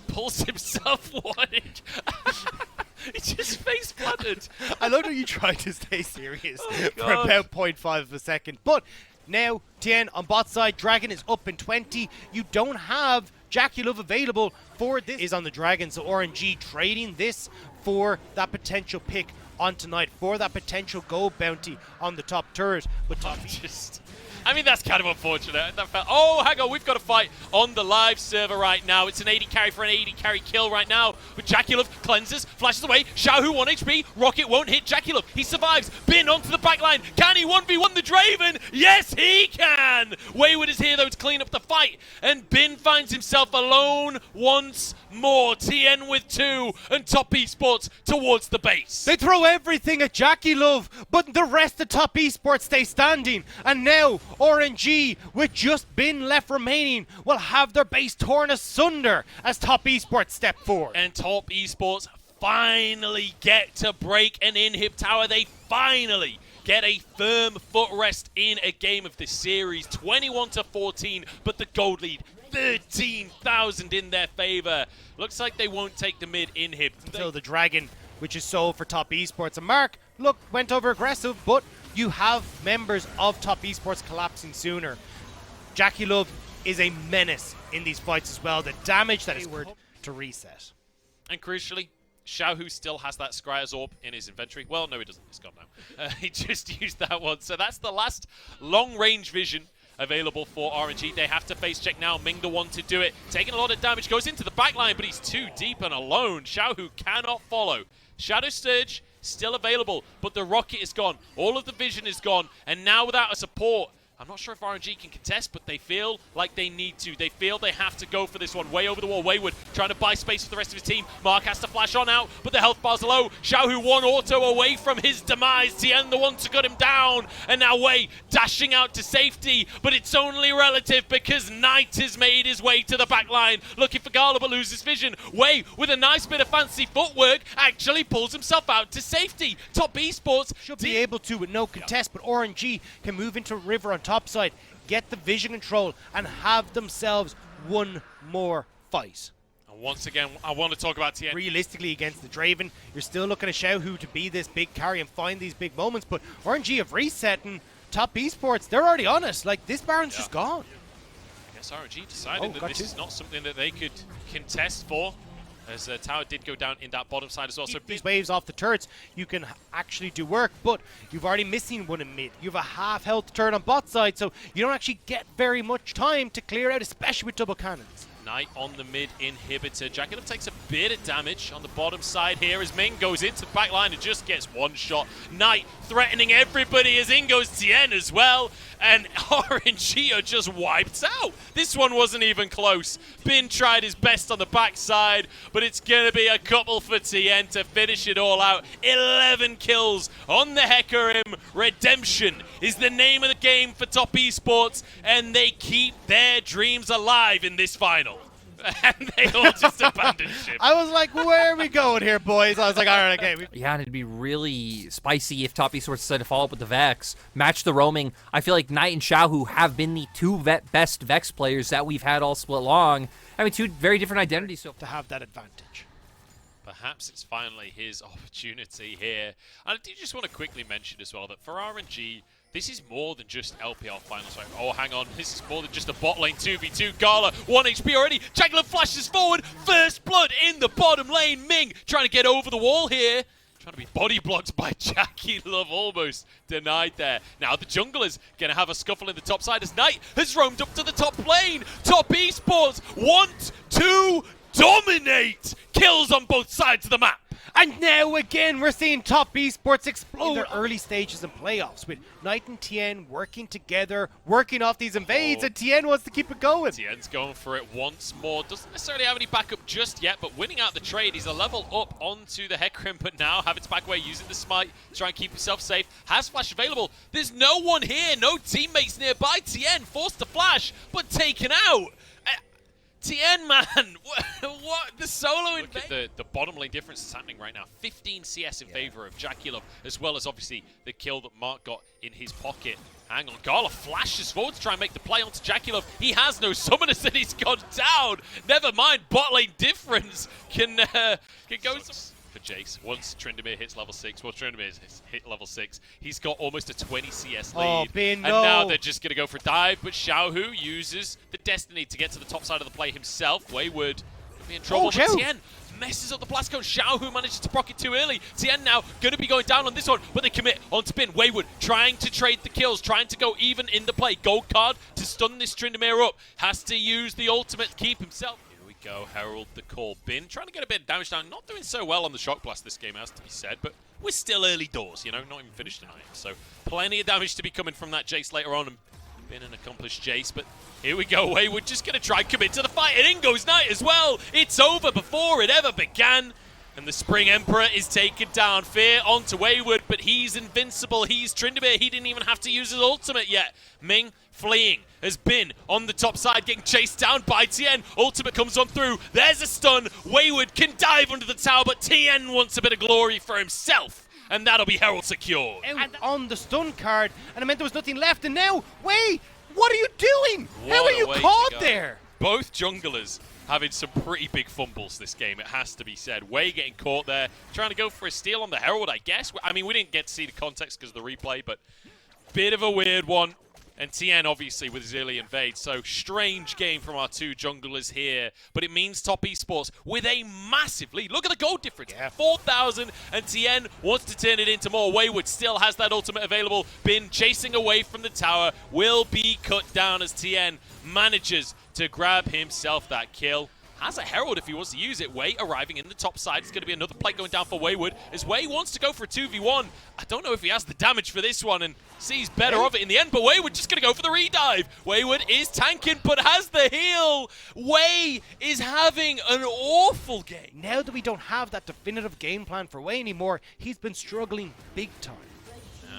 Speaker 3: pulls himself one. He just face planted.
Speaker 2: I love how you try to stay serious for about 0.5 of a second. But now, Tien on bot side, Dragon is up in 20. You don't have Jackulov available for this. Is on the Dragon, so RNG trading this for that potential pick on tonight, for that potential gold bounty on the top turret. But Top
Speaker 3: I mean, that's kind of unfortunate. Oh, hang on, we've got a fight on the live server right now. It's an 80 carry for an 80 carry kill right now. But Jackulov cleanses, flashes away. Xiaohu 1 HP. Rocket won't hit Jackulov. He survives. Bin onto the backline. Can he 1v1 the Draven? Yes, he can! Wayward is here, though, to clean up the fight. And Bin finds himself alone once more. Tien with 2, and Top Esports towards the base.
Speaker 2: They throw everything at Jackulov, but the rest of Top Esports stay standing. And now RNG, with just Bin left remaining, will have their base torn asunder as Top Esports step forward.
Speaker 3: And Top Esports finally get to break an inhib tower. They finally get a firm footrest in a game of this series. 21-14, but the gold lead 13,000 in their favor. Looks like they won't take the mid inhib.
Speaker 2: Until the Dragon, which is sold for Top Esports. And Mark, look, went over aggressive, but you have members of Top Esports collapsing sooner. Jackulov is a menace in these fights as well. The damage that is to reset.
Speaker 3: And crucially, Xiaohu still has that Scryer's Orb in his inventory. Well, no, he doesn't. It's gone now. He just used that one. So that's the last long-range vision available for RNG. They have to face check now. Ming the one to do it. Taking a lot of damage. Goes into the backline, but he's too deep and alone. Xiaohu cannot follow. Shadow Surge still available, but the rocket is gone. All of the vision is gone. And now without a support, I'm not sure if RNG can contest, but they feel like they need to. They feel they have to go for this one. Way over the wall. Wayward trying to buy space for the rest of his team. Mark has to flash on out, but the health bar's low. Xiaohu one auto away from his demise. Tien the one to cut him down. And now Wei dashing out to safety, but it's only relative because Knight has made his way to the back line. Looking for Gala, but loses vision. Wei, with a nice bit of fancy footwork, actually pulls himself out to safety. Top Esports
Speaker 2: should be able to with no contest, but RNG can move into River on top side, get the vision control, and have themselves one more fight.
Speaker 3: And once again, I want to talk about Tien.
Speaker 2: Realistically, against the Draven, you're still looking at Xiaohu to be this big carry and find these big moments, but RNG have reset, and Top Esports, they're already on it. Like, this Baron's just gone.
Speaker 3: I guess RNG decided that this is not something that they could contest for, as tower did go down in that bottom side as well. So
Speaker 2: these waves off the turrets, you can actually do work, but you've already missing one in mid. You have a half health turret on bot side, so you don't actually get very much time to clear out, especially with double cannons.
Speaker 3: Knight on the mid inhibitor. Jackalope takes a bit of damage on the bottom side here as Ming goes into the back line and just gets one shot. Knight threatening everybody as in goes Tien as well. And RNG are just wiped out. This one wasn't even close. Bin tried his best on the backside, but it's going to be a couple for Tien to finish it all out. 11 kills on the Hecarim. Redemption is the name of the game for Top Esports, and they keep their dreams alive in this final. And they all just abandoned ship.
Speaker 2: I was like, where are we going here, boys? I was like, all right, okay.
Speaker 5: Yeah, and it'd be really spicy if Top Esports decided to follow up with the Vex, match the roaming. I feel like Knight and Xiaohu have been the two best Vex players that we've had all split long. I mean, two very different identities. So
Speaker 2: to have that advantage.
Speaker 3: Perhaps it's finally his opportunity here. And I do just want to quickly mention as well that for RNG, this is more than just LPL finals. Right? Oh, hang on. This is more than just a bot lane 2v2. Gala, 1 HP already. Jackalope flashes forward. First blood in the bottom lane. Ming trying to get over the wall here. Trying to be body blocked by Jackie Love, almost denied there. Now the jungler's going to have a scuffle in the top side as Knight has roamed up to the top lane. Top Esports want to dominate. Kills on both sides of the map.
Speaker 2: And now again, we're seeing Top Esports explode in their early stages in playoffs with Knight and Tien working together, working off these invades, and Tien wants to keep it going.
Speaker 3: Tien's going for it once more. Doesn't necessarily have any backup just yet, but winning out the trade. He's a level up onto the Hecarim, but now having to back away using the smite to try and keep himself safe. Has flash available. There's no one here, no teammates nearby. Tien forced to flash, but taken out. Tien, man, what? The solo in. Look at the bottom lane difference that's happening right now. 15 CS in favor of Jackulov, as well as obviously the kill that Mark got in his pocket. Hang on, Gala flashes forward to try and make the play onto Jackulov. He has no summoners and he's gone down. Never mind, bot lane difference can go for Jace. Once Tryndamere hits level 6, well, Tryndamere hit level 6, he's got almost a 20 CS lead.
Speaker 2: Oh, Bin,
Speaker 3: and now they're just going to go for a dive, but Xiaohu uses the Destiny to get to the top side of the play himself. Wayward could be in trouble, but Tien messes up the blast cone. Xiaohu manages to proc it too early. Tien now going to be going down on this one, but they commit onto Bin. Wayward trying to trade the kills, trying to go even in the play. Gold card to stun this Tryndamere up. Has to use the ultimate to keep himself. Go Herald the call. Bin trying to get a bit of damage down. Not doing so well on the shock blast this game, has to be said, but we're still early doors, you know, not even finished tonight. So plenty of damage to be coming from that Jace later on. And Bin an accomplished Jace, but here we go. Wayward just going to try and commit to the fight, and in goes Knight as well. It's over before it ever began. And the Spring Emperor is taken down. Fear onto Wayward, but he's invincible. He's Tryndamere. He didn't even have to use his ultimate yet. Ming fleeing has been on the top side, getting chased down by Tien. Ultimate comes on through. There's a stun. Wayward can dive under the tower, but Tien wants a bit of glory for himself. And that'll be Herald secured.
Speaker 2: And on the stun card, and it meant there was nothing left. And now, wait, what are you doing? How are you caught there?
Speaker 3: Both junglers having some pretty big fumbles this game, it has to be said. Wei getting caught there, trying to go for a steal on the Herald, I guess. I mean, we didn't get to see the context because of the replay, but bit of a weird one. And TN obviously with his early invade, so strange game from our two junglers here, but it means Top Esports with a massive lead. Look at the gold difference, 4,000, and TN wants to turn it into more. Wayward still has that ultimate available. Bin chasing away from the tower, will be cut down as TN manages to grab himself that kill. Has a Herald if he wants to use it. Way arriving in the top side. It's going to be another plate going down for Wayward as Way wants to go for a 2v1. I don't know if he has the damage for this one and sees better of it in the end, but Wayward just going to go for the redive. Wayward is tanking but has the heal. Way is having an awful game.
Speaker 2: Now that we don't have that definitive game plan for Way anymore, he's been struggling big time.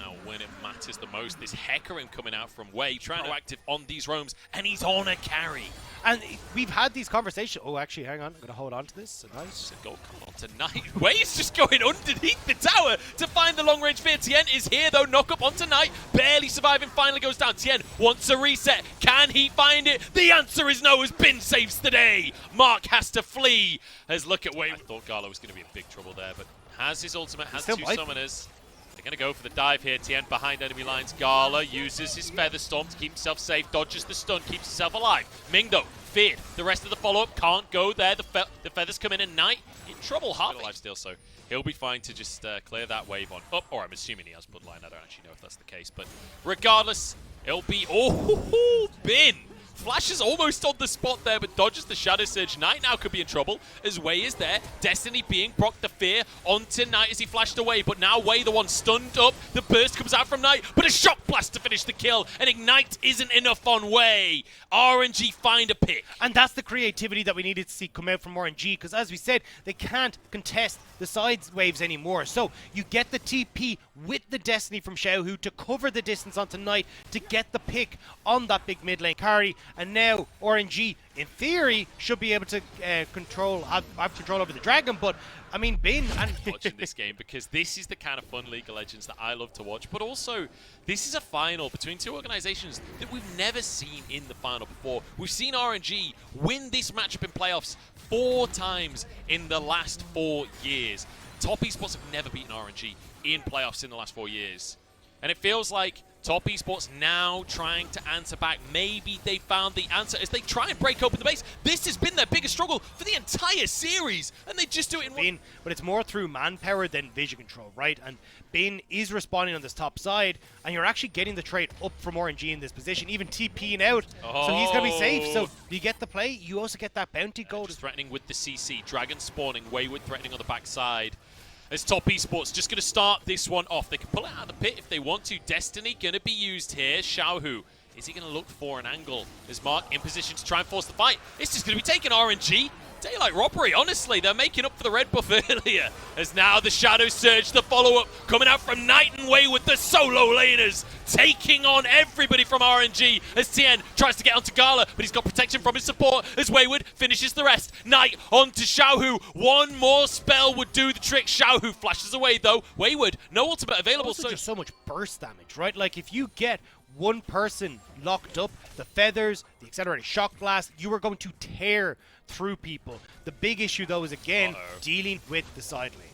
Speaker 3: Now, when it matters the most, this Hecarim coming out from Way, trying to active on these roams, and he's on a carry.
Speaker 2: And we've had these conversations. Oh, actually, hang on. I'm going to hold on to this. Nice.
Speaker 3: Gold coming on tonight. Way's just going underneath the tower to find the long-range fear. Tien is here, though. Knock up on tonight. Barely surviving. Finally goes down. Tien wants a reset. Can he find it? The answer is no, as Bin saves the day. Mark has to flee. As look at Way. I thought Gala was going to be in big trouble there, but has his ultimate, has two summoners. They're going to go for the dive here. Tien behind enemy lines. Gala uses his Feather Storm to keep himself safe. Dodges the stun, keeps himself alive. Ming, though, feared. The rest of the follow-up can't go there. The Feathers come in and Knight in trouble. Half alive still, so he'll be fine to just clear that wave on up. Or I'm assuming he has Bloodline. I don't actually know if that's the case. But regardless, it'll be... Oh, Bin! Flash is almost on the spot there, but dodges the Shadow Surge. Knight now could be in trouble as Way is there. Destiny being proc the fear onto Knight as he flashed away, but now Way the one stunned up. The burst comes out from Knight, but a shock blast to finish the kill, and Ignite isn't enough on Way. RNG find a pick.
Speaker 2: And that's the creativity that we needed to see come out from RNG, because as we said, they can't contest the side waves anymore. So you get the TP with the Destiny from Xiaohu to cover the distance onto Knight to get the pick on that big mid lane carry. And now RNG, in theory, should be able to have control over the dragon. But I mean, Bin and
Speaker 3: watching this game, because this is the kind of fun League of Legends that I love to watch. But also, this is a final between two organizations that we've never seen in the final before. We've seen RNG win this matchup in playoffs 4 times in the last 4 years. Top Esports have never beaten RNG in playoffs in the last 4 years. And it feels like Top Esports now trying to answer back. Maybe they found the answer as they try and break open the base. This has been their biggest struggle for the entire series, and they just do it in one.
Speaker 2: But it's more through manpower than vision control, right? And Bin is responding on this top side, and you're actually getting the trade up from RNG in this position, even TPing out. So he's going to be safe. So you get the play. You also get that bounty gold.
Speaker 3: Threatening with the CC. Dragon spawning. Wayward threatening on the backside. As Top Esports just going to start this one off. They can pull it out of the pit if they want to. Destiny going to be used here. Xiaohu, is he going to look for an angle? Is Mark in position to try and force the fight? It's just going to be taking RNG. Daylight robbery, honestly. They're making up for the red buff earlier. As now the Shadow Surge, the follow-up coming out from Knight and Wayward, the solo laners, taking on everybody from RNG as Tien tries to get onto Gala, but he's got protection from his support as Wayward finishes the rest. Knight onto Xiaohu. One more spell would do the trick. Xiaohu flashes away, though. Wayward, no ultimate available.
Speaker 2: Also just so much burst damage, right? Like, if you get one person locked up, the feathers, the accelerated shock blast, you are going to tear through people. The big issue, though, is again dealing with the side lanes.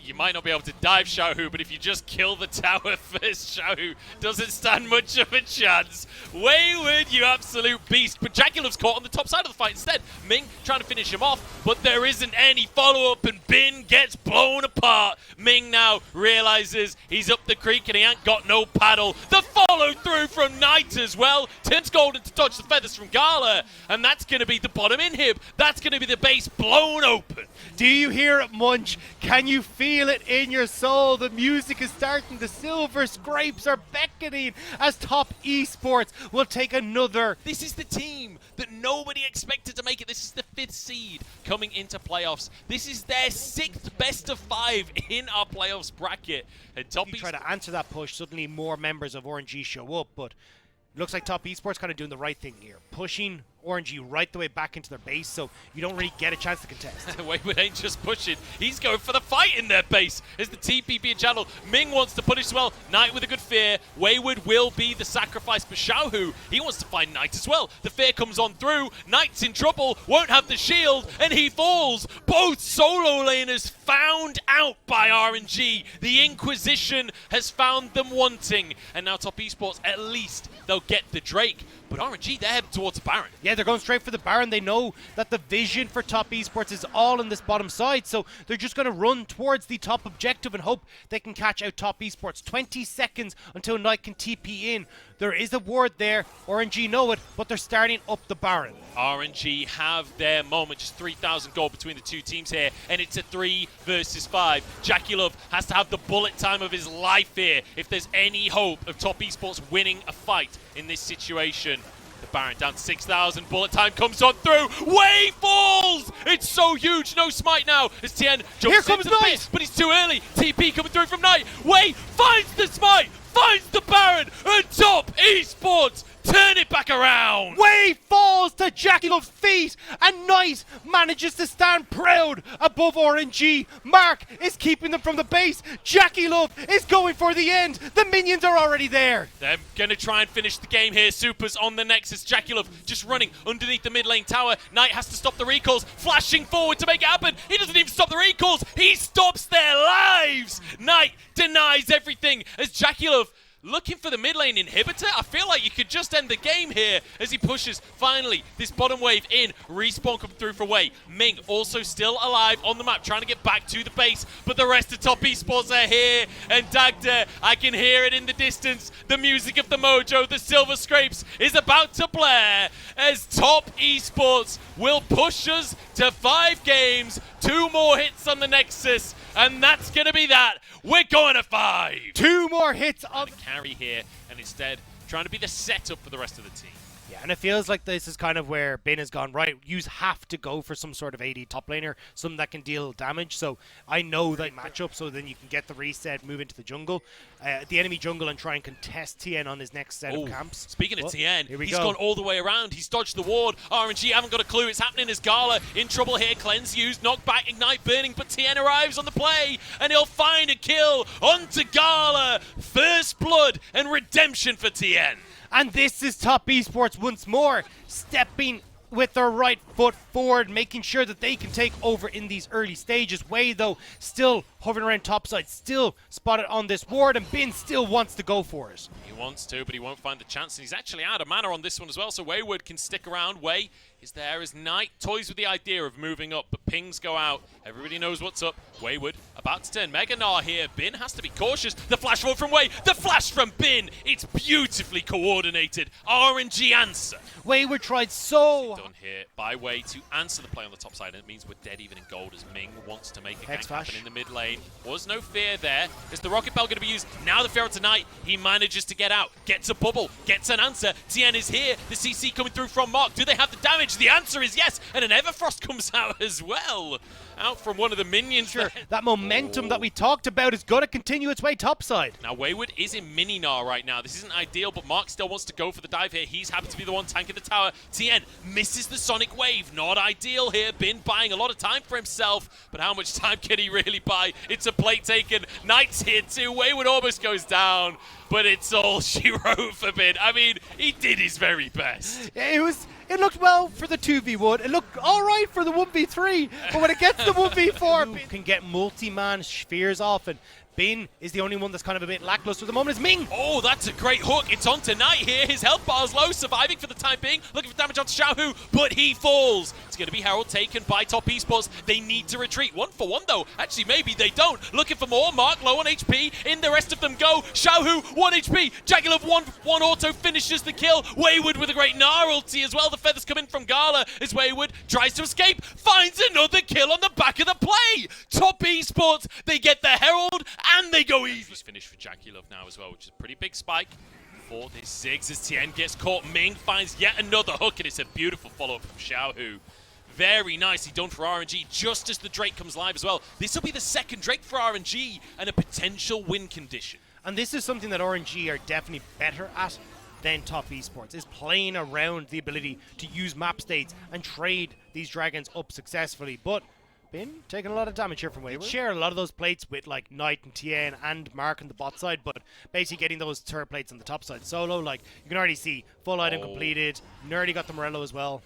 Speaker 3: You might not be able to dive Xiaohu, but if you just kill the tower first, Xiaohu doesn't stand much of a chance. Wayward, you absolute beast. But Jagular's caught on the top side of the fight instead. Ming trying to finish him off, but there isn't any follow-up, and Bin gets blown apart. Ming now realizes he's up the creek and he ain't got no paddle. The follow-through from Knight as well. Turns golden to dodge the feathers from Gala, and that's going to be the bottom inhib. That's going to be the base blown open.
Speaker 2: Do you hear it, Munch? Can you feel it in your soul? The music is starting. The silver scrapes are beckoning as Top Esports will take another.
Speaker 3: This is the team that nobody expected to make it. This is the 5th seed coming into playoffs. This is their 6th best of 5 in our playoffs bracket. And Top
Speaker 2: Esports try to answer that push. Suddenly more members of RNG show up, but it looks like Top Esports kind of doing the right thing here. Pushing RNG right the way back into their base, so you don't really get a chance to contest.
Speaker 3: Wayward ain't just pushing, he's going for the fight in their base as the TP being channeled. Ming wants to punish as well. Knight with a good fear. Wayward will be the sacrifice for Xiaohu. He wants to find Knight as well. The fear comes on through. Knight's in trouble, won't have the shield, and he falls. Both solo laners found out by RNG. The Inquisition has found them wanting, and now Top Esports, at least they'll get the Drake. But RNG, they're heading towards the Baron.
Speaker 2: Yeah, they're going straight for the Baron. They know that the vision for Top Esports is all on this bottom side, so they're just going to run towards the top objective and hope they can catch out Top Esports. 20 seconds until Knight can TP in. There is a ward there. RNG know it, but they're starting up the Baron.
Speaker 3: RNG have their moment, just 3,000 gold between the two teams here, and it's a 3 versus 5. Jackie Love has to have the bullet time of his life here if there's any hope of Top Esports winning a fight in this situation. The Baron down to 6,000, bullet time comes on through, Wei falls! It's so huge, no smite now as Tien jumps
Speaker 2: Here comes
Speaker 3: into the
Speaker 2: Knight!
Speaker 3: pit, but he's too early. TP coming through from Knight, Wei finds the smite, finds the Baron, and Top Esports turn it back around!
Speaker 2: Wei falls to Jackie Love's feet, and Knight manages to stand proud above RNG. Mark is keeping them from the base. Jackie Love is going for the end. The minions are already there.
Speaker 3: They're going to try and finish the game here. Supers on the Nexus. Jackie Love just running underneath the mid lane tower. Knight has to stop the recalls, flashing forward to make it happen. He doesn't even stop the recalls. He stops their lives. Knight denies everything as Jackie Love looking for the mid lane inhibitor. I feel like you could just end the game here as he pushes finally this bottom wave in. Respawn coming through for Wei. Ming also still alive on the map, trying to get back to the base, but the rest of Top Esports are here. And Dagda, I can hear it in the distance. The music of the mojo, the silver scrapes is about to blare as Top Esports will push us to 5 games, 2 more hits on the Nexus, and that's going to be that. We're going to 5.
Speaker 2: 2 more hits on
Speaker 3: The carry here, and instead trying to be the setup for the rest of the team.
Speaker 2: Yeah, and it feels like this is kind of where Bin has gone, right, you have to go for some sort of AD top laner, something that can deal damage. So I know that matchup, so then you can get the reset, move into the jungle, the enemy jungle, and try and contest Tien on his next set of camps.
Speaker 3: Speaking of Tien,
Speaker 2: here we
Speaker 3: he's
Speaker 2: go.
Speaker 3: gone all the way around. He's dodged the ward. RNG haven't got a clue. It's happening as Gala in trouble here. Cleanse used, knock back, ignite burning, but Tien arrives on the play, and he'll find a kill onto Gala. First blood and redemption for Tien.
Speaker 2: And this is Top Esports once more, stepping with their right foot forward, making sure that they can take over in these early stages. Wei, though, still hovering around topside, still spotted on this ward, and Bin still wants to go for it.
Speaker 3: He wants to, but he won't find the chance, and he's actually out of mana on this one as well, so Wayward can stick around. Wei is there as Knight toys with the idea of moving up, but pings go out. Everybody knows what's up. Wayward about to turn Mega Gnar here. Bin has to be cautious. The flash forward from Wei, the flash from Bin. It's beautifully coordinated. RNG answer.
Speaker 2: Wayward tried so
Speaker 3: Done here by Wei to answer the play on the top side, and it means we're dead even in gold as Ming wants to make a gank happen in the mid lane. Was no fear there. Is the Rocket Bell going to be used? Now the fear on tonight. He manages to get out, gets a bubble, gets an answer. Tien is here. The CC coming through from Mark. Do they have the damage? The answer is yes, and an Everfrost comes out as well. Out from one of the minions.
Speaker 2: sure that momentum that we talked about is going to continue its way topside.
Speaker 3: Now Wayward is in mini Gnar right now. This isn't ideal, but Mark still wants to go for the dive here. He's happy to be the one tanking the tower. Tien misses the Sonic Wave. Not ideal here. Bin buying a lot of time for himself, but how much time can he really buy? It's a plate taken. Knight's here too. Wayward almost goes down, but it's all she wrote for Bin. I mean, he did his very best.
Speaker 2: It looked well for the 2v1. It looked all right for the 1v3. But when it gets to 1v4, Bin can get multi-man spheres off, and Bin is the only one that's kind of a bit lackluster at the moment. Is Ming.
Speaker 3: Oh, that's a great hook. It's on to Knight here. His health bar is low, surviving for the time being. Looking for damage onto Xiaohu, but he falls. It's going to be Herald taken by Top Esports. They need to retreat. 1 for 1, though. Actually, maybe they don't. Looking for more. Mark low on HP. In the rest of them go. Xiaohu, 1 HP. Jagulov, one auto finishes the kill. Wayward with a great Gnar ulti as well. The feathers come in from Gala as Wayward tries to escape. Finds another kill on the back of the play. Top Esports, they get the Herald and they go easy. Finish for Jackie Love now as well, which is a pretty big spike for this Ziggs as Tien gets caught. Ming finds yet another hook, and it's a beautiful follow-up from Xiaohu. Very nicely done for RNG, just as the Drake comes live as well. This will be the second Drake for RNG and a potential win condition.
Speaker 2: And this is something that RNG are definitely better at. than Top Esports, is playing around the ability to use map states and trade these dragons up successfully. But Bin taking a lot of damage here from Wayward. Share a lot of those plates with like Knight and Tien and Mark on the bot side, but basically getting those turret plates on the top side solo, like you can already see full item completed. Nerdy got the Morello as well.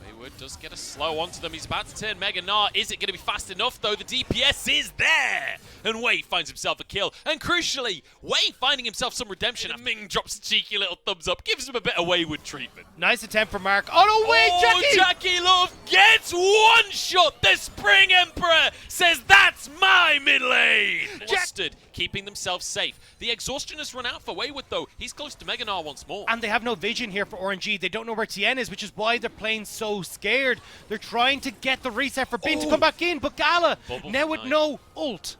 Speaker 3: Wayward does get a slow onto them. He's about to turn Mega Gnar. Is it going to be fast enough, though? The DPS is there! And Wei finds himself a kill. And crucially, Wei finding himself some redemption. And Ming drops a cheeky little thumbs up. Gives him a bit of Wayward treatment.
Speaker 2: Nice attempt for Mark. Oh, no, wait, Jackie!
Speaker 3: Jackie Love gets one shot. The Spring Emperor says, that's my mid lane! Mustard keeping themselves safe. The exhaustion has run out for Wayward, though. He's close to Mega Gnar once more.
Speaker 2: And they have no vision here for RNG. They don't know where Tien is, which is why they're playing so scared. They're trying to get the reset for Bin to come back in, but Gala now with no ult.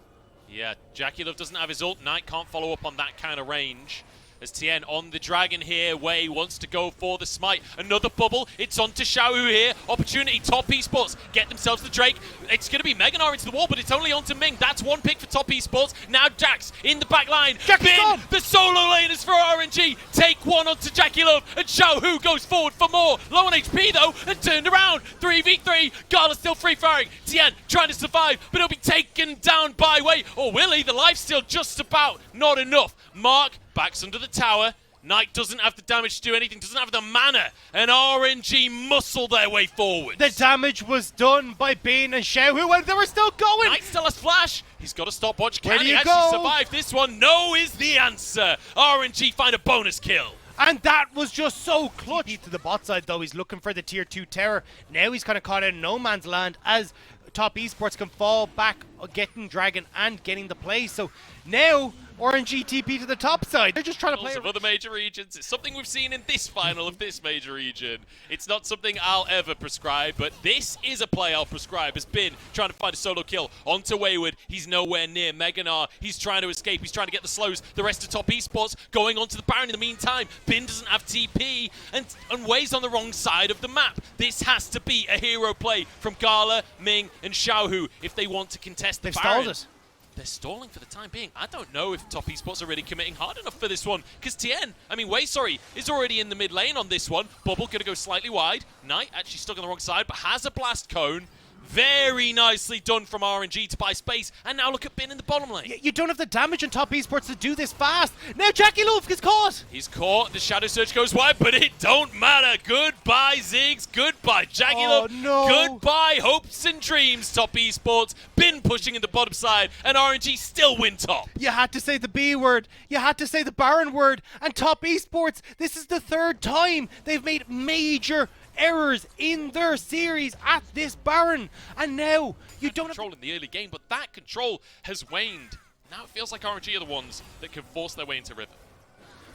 Speaker 3: Yeah, Jackie Love doesn't have his ult. Knight can't follow up on that kind of range. As Tien on the dragon here, Wei wants to go for the smite. Another bubble, it's on to Xiaohu here. Opportunity, Top Esports, get themselves the Drake. It's going to be Mega Gnar into the wall, but it's only on to Ming. That's one pick for Top Esports. Now Jax in the back line. Bin, the solo laners for RNG. Take one onto Jackie Love, and Xiaohu goes forward for more. Low on HP though, and turned around. 3v3, Gala still free firing. Tien trying to survive, but he'll be taken down by Wei. Or will he? The life's still just about not enough. Mark backs under the tower. Knight doesn't have the damage to do anything, doesn't have the mana, and RNG muscle their way forward.
Speaker 2: The damage was done by Bin and Xiaohu, and they were still going.
Speaker 3: Knight still has flash. He's got a stopwatch.
Speaker 2: Where
Speaker 3: Can
Speaker 2: do
Speaker 3: he
Speaker 2: you
Speaker 3: actually
Speaker 2: go?
Speaker 3: survive this one? No is the answer. RNG find a bonus kill.
Speaker 2: And that was just so clutch. To the bot side, though, he's looking for the tier 2 terror. Now he's kind of caught in no man's land as Top Esports can fall back, getting Dragon and getting the play. So now RNG TP to the top side. They're just trying to play
Speaker 3: Of other major regions. It's something we've seen in this final of this major region. It's not something I'll ever prescribe, but this is a play I'll prescribe. Has been trying to find a solo kill onto Wayward. He's nowhere near Mega Gnar. He's trying to escape. He's trying to get the slows. The rest of Top Esports going onto the Baron in the meantime. Bin doesn't have TP, and Wei's on the wrong side of the map. This has to be a hero play from Gala, Ming, and Xiaohu if they want to contest the Baron.
Speaker 2: stalled it.
Speaker 3: They're stalling for the time being. I don't know if Top Esports are really committing hard enough for this one. Because Wei, is already in the mid lane on this one. Bubble going to go slightly wide. Knight actually stuck on the wrong side, but has a blast cone. Very nicely done from RNG to buy space. And now look at Bin in the bottom lane.
Speaker 2: You don't have the damage on Top Esports to do this fast. Now Jackie Love gets caught.
Speaker 3: He's caught. The Shadow Surge goes wide, but it don't matter. Goodbye, Ziggs. Goodbye, Jackie Love.
Speaker 2: No.
Speaker 3: Goodbye, hopes and dreams, Top Esports. Bin pushing in the bottom side, and RNG still win top.
Speaker 2: You had to say the B word. You had to say the Baron word. And Top Esports, this is the third time they've made major errors in their series at this Baron, and now you don't have
Speaker 3: control in the early game, but that control has waned. Now it feels like RNG are the ones that can force their way into River.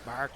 Speaker 2: Mark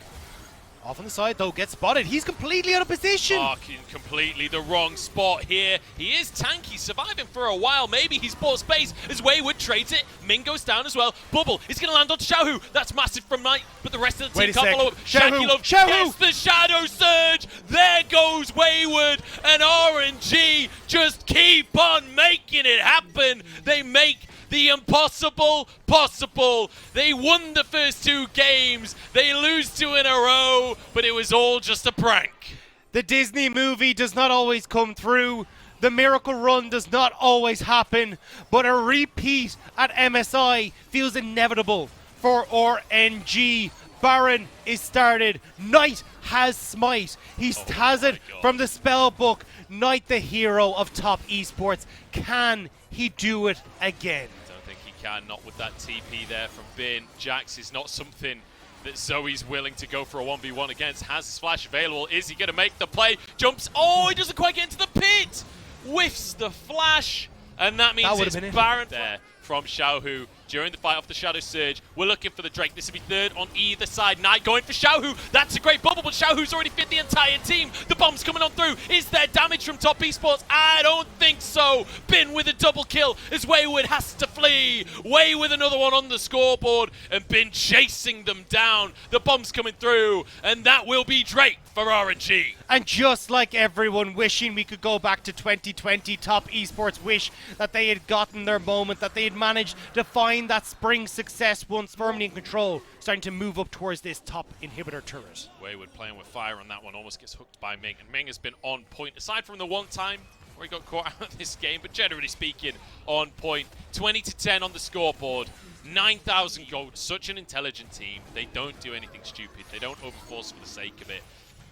Speaker 2: off on the side though, gets spotted. He's completely out of position.
Speaker 3: Mark in completely the wrong spot here. He is tanky, surviving for a while. Maybe he's bought space as Wayward trades it. Ming goes down as well. Bubble is going to land on Xiaohu. That's massive from Knight, but the rest of the team can't follow up. Jackie Love gets the Shadow Surge. There goes Wayward, and RNG just keep on making it happen. They make the impossible possible. They won the first 2 games. They lose 2 in a row, but it was all just a prank.
Speaker 2: The Disney movie does not always come through. The miracle run does not always happen, but a repeat at MSI feels inevitable for RNG. Baron is started. Knight has smite. He has it from the spell book. Knight, the hero of Top Esports. Can he do it again?
Speaker 3: I don't think he can, not with that TP there from Bin. Jax is not something that Zoe's willing to go for a 1v1 against. Has his flash available. Is he going to make the play? Jumps. Oh, he doesn't quite get into the pit. Whiffs the flash. And that means it's Baron there from Xiaohu during the fight off the Shadow Surge. We're looking for the Drake. This will be third on either side. Knight going for Xiaohu. That's a great bubble, but Xiaohu's already fit the entire team. The bomb's coming on through. Is there damage from Top Esports? I don't think so. Bin with a double kill as Wayward has to flee. Wei with another one on the scoreboard, and Bin chasing them down. The bomb's coming through, and that will be Drake for RNG.
Speaker 2: And just like everyone wishing we could go back to 2020, top esports wish that they had gotten their moment, that they had managed to find that spring success once firmly in control, starting to move up towards this top inhibitor turret.
Speaker 3: Wayward playing with fire on that one, almost gets hooked by Ming, and Ming has been on point, aside from the one time where he got caught out of this game, but generally speaking, on point. 20-10 on the scoreboard, 9,000 gold, such an intelligent team. They don't do anything stupid, they don't overforce for the sake of it.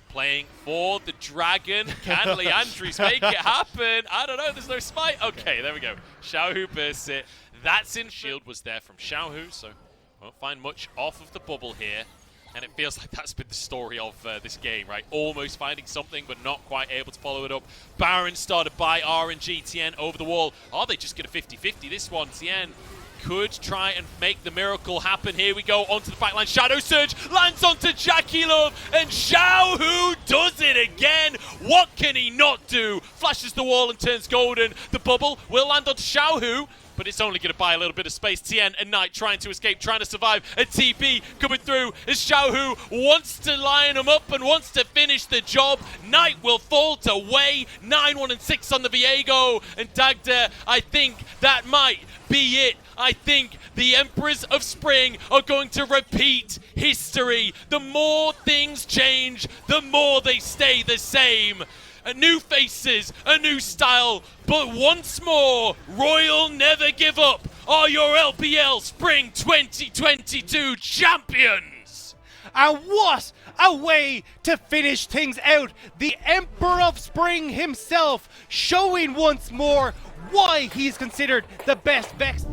Speaker 3: Playing for the dragon, can Leandris make it happen? I don't know, there's no smite. Okay, there we go. Xiaohu bursts it. That's in. Shield was there from Xiaohu, so won't find much off of the bubble here. And it feels like that's been the story of this game, right? Almost finding something, but not quite able to follow it up. Baron started by RNG. Tien over the wall. Are they just going to 50-50 this one? Tien could try and make the miracle happen. Here we go, onto the backline. Shadow Surge lands onto Jackie Love, and Xiaohu does it again. What can he not do? Flashes the wall and turns golden. The bubble will land onto Xiaohu, but it's only going to buy a little bit of space. Tien and Knight trying to escape, trying to survive. A TP coming through as Xiaohu wants to line him up and wants to finish the job. Knight will fall to Wei. 9-1-6 on the Viego. And Dagda, I think that might be it. I think the Emperors of Spring are going to repeat history. The more things change, the more they stay the same. New faces, a new style, but once more, Royal Never Give Up are your LPL Spring 2022 champions!
Speaker 2: And what a way to finish things out. The Emperor of Spring himself showing once more why he's considered the best Vex